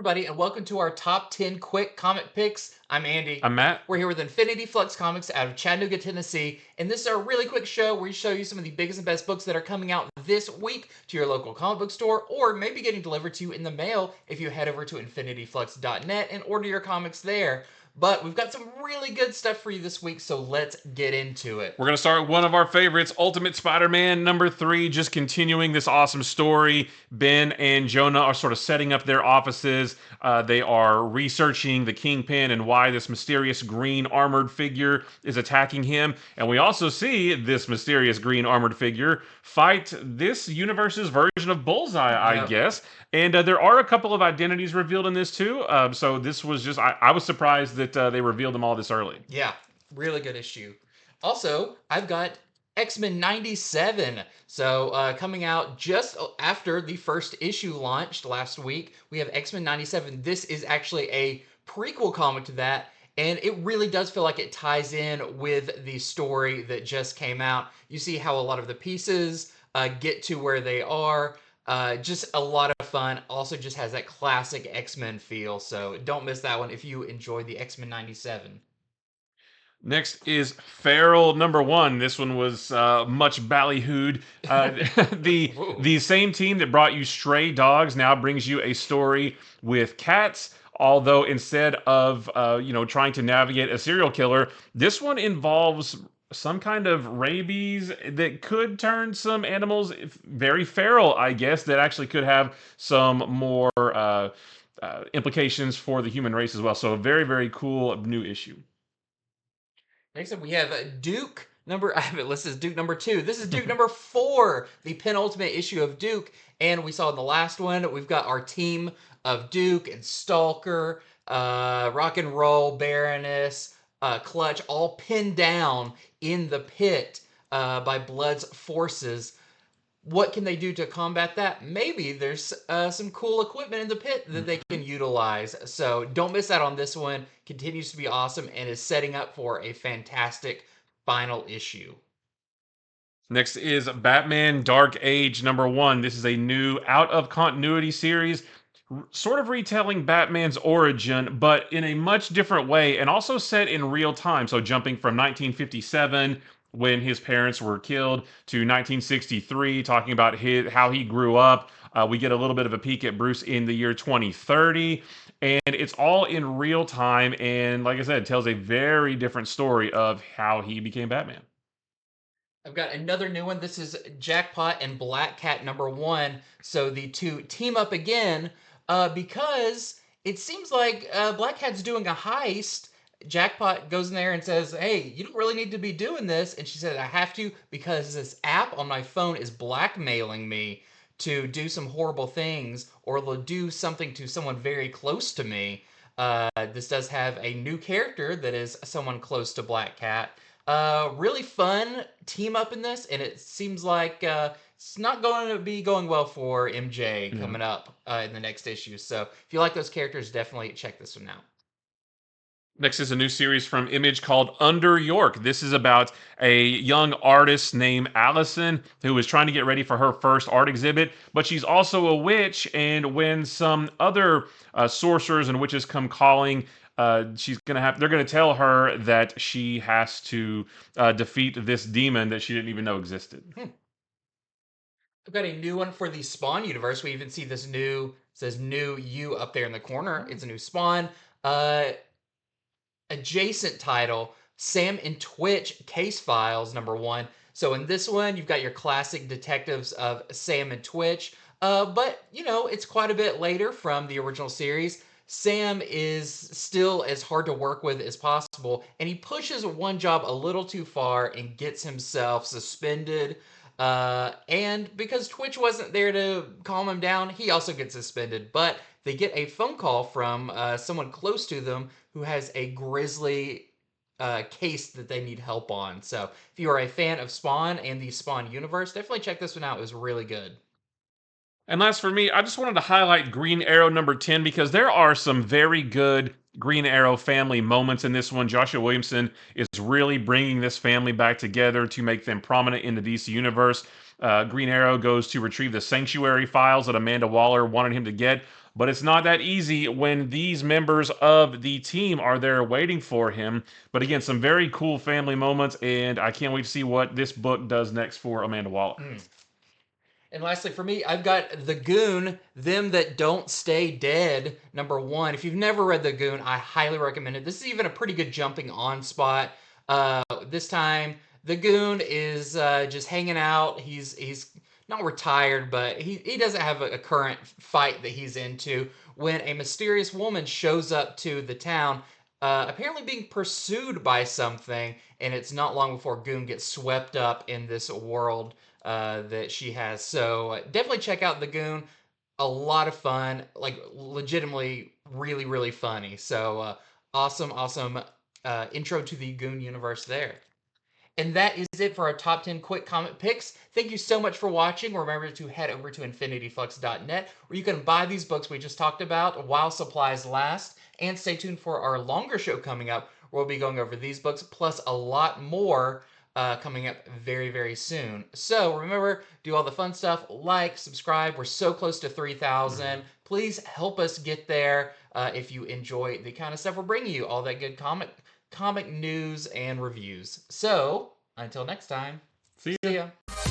everybody, and welcome to our top 10 quick comic picks. I'm Andy. I'm Matt. We're here with Infinity Flux Comics out of Chattanooga, Tennessee, and this is our really quick show where we show you some of the biggest and best books that are coming out this week to your local comic book store, or maybe getting delivered to you in the mail if you head over to infinityflux.net and order your comics there. But we've got some really good stuff for you this week, so let's get into it. We're going to start with one of our favorites, Ultimate Spider-Man #3, just continuing this awesome story. Ben and Jonah are sort of setting up their offices. They are researching the Kingpin and why this mysterious green armored figure is attacking him. And we also see this mysterious green armored figure fight this universe's version of Bullseye, I guess. And there are a couple of identities revealed in this too. So this was just, I was surprised that they revealed them all this early. Yeah, really good issue. Also, I've got X-Men 97. So coming out just after the first issue launched last week, we have X-Men 97. This is actually a prequel comic to that, and it really does feel like it ties in with the story that just came out. You see how a lot of the pieces get to where they are. Just a lot of fun. Also just has that classic X-Men feel. So don't miss that one if you enjoy the X-Men 97. Next is Feral #1. This one was much ballyhooed. The same team that brought you Stray Dogs now brings you a story with cats. Although instead of trying to navigate a serial killer, this one involves some kind of rabies that could turn some animals very feral. I guess that actually could have some more implications for the human race as well. So a very very cool new issue. Next up, we have Duke number. I have it listed as Duke #2. This is Duke #4, the penultimate issue of Duke. And we saw in the last one, we've got our team of Duke and Stalker, Rock and Roll, Baroness, Clutch, all pinned down in the pit by Blood's forces. What can they do to combat that? Maybe there's some cool equipment in the pit that they can utilize. So don't miss out on this one. Continues to be awesome and is setting up for a fantastic final issue. Next is Batman Dark Age #1. This is a new out of continuity series, sort of retelling Batman's origin, but in a much different way, and also set in real time. So jumping from 1957, when his parents were killed, to 1963, talking about how he grew up. We get a little bit of a peek at Bruce in the year 2030. And it's all in real time, and like I said, tells a very different story of how he became Batman. I've got another new one. This is Jackpot and Black Cat #1. So the two team up again because it seems like Black Cat's doing a heist. Jackpot goes in there and says, "Hey, you don't really need to be doing this." And she said, "I have to because this app on my phone is blackmailing me to do some horrible things or do something to someone very close to me." This does have a new character that is someone close to Black Cat. Really fun team up in this, and it seems like it's not going to be going well for MJ Yeah. coming up in the next issue. So if you like those characters, definitely check this one out. Next is a new series from Image called Under York. This is about a young artist named Allison who is trying to get ready for her first art exhibit, but she's also a witch. And when some other sorcerers and witches come calling, they're gonna tell her that she has to defeat this demon that she didn't even know existed. I've got a new one for the Spawn universe. We even see this new says new U up there in the corner. It's a new Spawn. Adjacent title, Sam and Twitch Case Files #1. So in this one, you've got your classic detectives of Sam and Twitch, but it's quite a bit later from the original series. Sam is still as hard to work with as possible, and he pushes one job a little too far and gets himself suspended. And because Twitch wasn't there to calm him down, he also gets suspended. But they get a phone call from someone close to them who has a grisly case that they need help on. So if you are a fan of Spawn and the Spawn universe, definitely check this one out. It was really good. And last for me, I just wanted to highlight Green Arrow #10 because there are some very good Green Arrow family moments in this one. Joshua Williamson is really bringing this family back together to make them prominent in the DC universe. Green Arrow goes to retrieve the Sanctuary files that Amanda Waller wanted him to get, but it's not that easy when these members of the team are there waiting for him. But again, some very cool family moments, and I can't wait to see what this book does next for Amanda Waller. Mm. And lastly, for me, I've got The Goon, Them That Don't Stay Dead, number one. If you've never read The Goon, I highly recommend it. This is even a pretty good jumping on spot. This time, The Goon is just hanging out. He's not retired, but he doesn't have a current fight that he's into when a mysterious woman shows up to the town, apparently being pursued by something, and it's not long before Goon gets swept up in this world that she has. So definitely check out The Goon. A lot of fun, like legitimately really, really funny. So awesome, awesome intro to the Goon universe there. And that is it for our top 10 quick comic picks. Thank you so much for watching. Remember to head over to infinityflux.net where you can buy these books we just talked about while supplies last. And stay tuned for our longer show coming up where we'll be going over these books plus a lot more coming up very, very soon. So remember, do all the fun stuff, like, subscribe. We're so close to 3,000. Please help us get there if you enjoy the kind of stuff we're bringing you, all that good comic news and reviews. So, until next time, See see ya. ya.